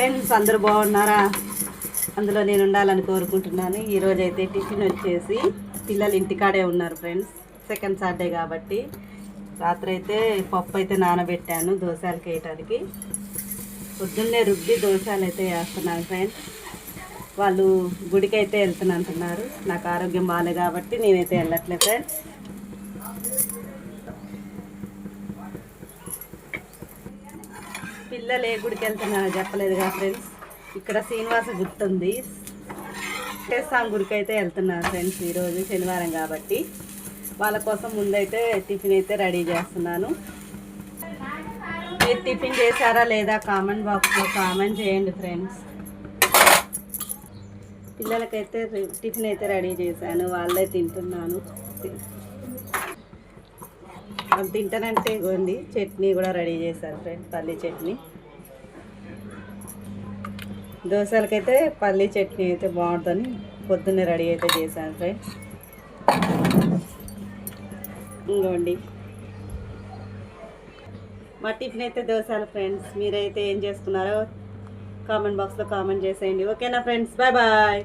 Friends, అందరూ బాగున్నారా? అందులో నేను ఉండాలని కోరుకుంటున్నాను. ఈరోజు అయితే టిఫిన్ వచ్చేసి పిల్లలు ఇంటికాడే ఉన్నారు ఫ్రెండ్స్. సెకండ్ సాటర్డే కాబట్టి రాత్రి అయితే పప్పు అయితే నానబెట్టాను దోశలకు వేయటానికి. పొద్దున్నే రుబ్బి దోశలు అయితే వేస్తున్నాను ఫ్రెండ్స్. వాళ్ళు గుడికి అయితే వెళ్తున్నంటున్నారు. నాకు ఆరోగ్యం బాగాలేదు కాబట్టి నేనైతే వెళ్ళట్లేదు ఫ్రెండ్స్. పిల్లలు ఏ గుడికి వెళ్తున్నారో చెప్పలేదుగా ఫ్రెండ్స్. ఇక్కడ శ్రీనివాస గుర్తుంది, స్వామి గుడికి అయితే వెళ్తున్నారు ఫ్రెండ్స్. ఈరోజు శనివారం కాబట్టి వాళ్ళ కోసం ముందైతే టిఫిన్ అయితే రెడీ చేస్తున్నాను. మీరు టిఫిన్ చేశారా లేదా కామెంట్ బాక్స్లో కామెంట్ చేయండి ఫ్రెండ్స్. పిల్లలకైతే టిఫిన్ అయితే రెడీ చేశాను, వాళ్ళే తింటున్నాను. వాళ్ళు తింటానంటే ఇవ్వండి. చట్నీ కూడా రెడీ చేశాను ఫ్రెండ్స్, పల్లీ చట్నీ. దోశలకైతే పల్లీ చట్నీ అయితే బాగుంటుందని పొద్దున్నే రెడీ అయితే చేశాను ఫ్రెండ్స్. ఇంకోండి మా టిఫిన్ అయితే దోశలు ఫ్రెండ్స్. మీరైతే ఏం చేసుకున్నారో కామెంట్ బాక్స్లో కామెంట్ చేసేయండి. ఓకేనా ఫ్రెండ్స్? Bye bye.